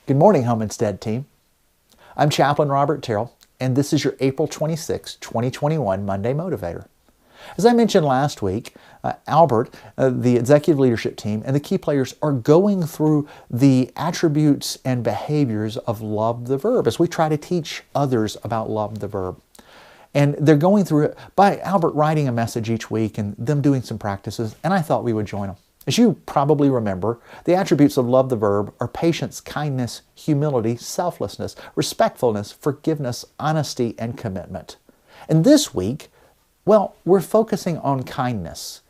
Good morning, Homestead team. I'm Chaplain Robert Terrell, and this is your April 26, 2021 Monday Motivator. As I mentioned last week, Albert, the executive leadership team, and the key players are going through the attributes and behaviors of love the verb as we try to teach others about love the verb. And they're going through it by Albert writing a message each week and them doing some practices, and I thought we would join them. As you probably remember, the attributes of love the verb are patience, kindness, humility, selflessness, respectfulness, forgiveness, honesty, and commitment. And this week, well, we're focusing on kindness,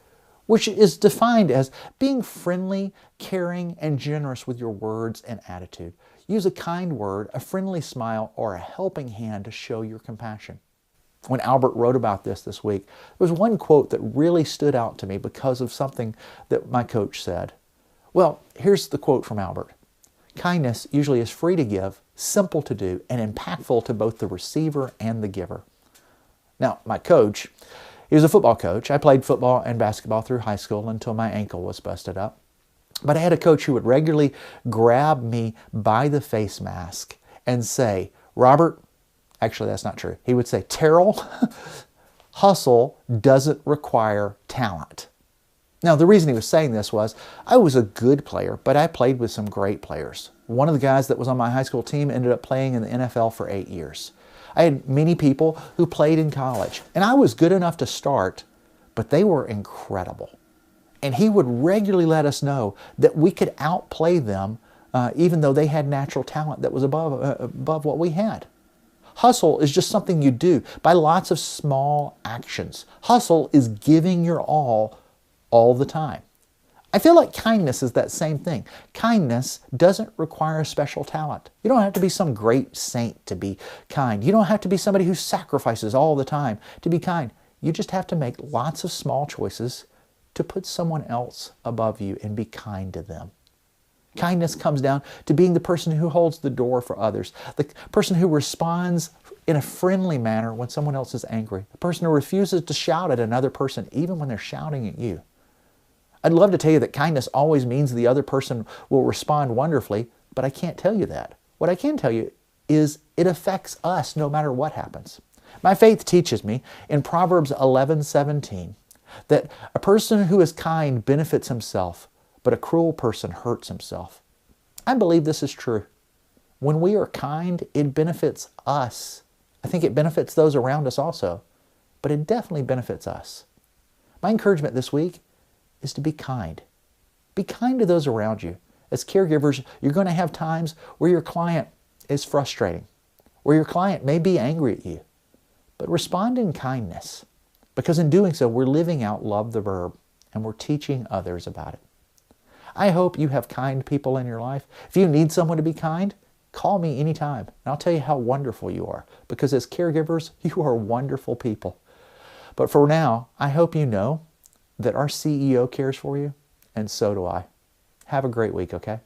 which is defined as being friendly, caring, and generous with your words and attitude. Use a kind word, a friendly smile, or a helping hand to show your compassion. When Albert wrote about this week, there was one quote that really stood out to me because of something that my coach said. Well, here's the quote from Albert. Kindness usually is free to give, simple to do, and impactful to both the receiver and the giver. Now, my coach, he was a football coach. I played football and basketball through high school until my ankle was busted up. But I had a coach who would regularly grab me by the face mask and say, Robert, actually, that's not true. He would say, Terrell, hustle doesn't require talent. Now, the reason he was saying this was I was a good player, but I played with some great players. One of the guys that was on my high school team ended up playing in the NFL for 8 years. I had many people who played in college, and I was good enough to start, but they were incredible. And he would regularly let us know that we could outplay them even though they had natural talent that was above what we had. Hustle is just something you do by lots of small actions. Hustle is giving your all the time. I feel like kindness is that same thing. Kindness doesn't require a special talent. You don't have to be some great saint to be kind. You don't have to be somebody who sacrifices all the time to be kind. You just have to make lots of small choices to put someone else above you and be kind to them. Kindness comes down to being the person who holds the door for others, the person who responds in a friendly manner when someone else is angry, the person who refuses to shout at another person even when they're shouting at you. I'd love to tell you that kindness always means the other person will respond wonderfully, but I can't tell you that. What I can tell you is it affects us no matter what happens. My faith teaches me in Proverbs 11:17 that a person who is kind benefits himself, but a cruel person hurts himself. I believe this is true. When we are kind, it benefits us. I think it benefits those around us also, but it definitely benefits us. My encouragement this week is to be kind. Be kind to those around you. As caregivers, you're going to have times where your client is frustrating, where your client may be angry at you, but respond in kindness, because in doing so, we're living out love the verb, and we're teaching others about it. I hope you have kind people in your life. If you need someone to be kind, call me anytime, and I'll tell you how wonderful you are, because as caregivers, you are wonderful people. But for now, I hope you know that our CEO cares for you, and so do I. Have a great week, okay?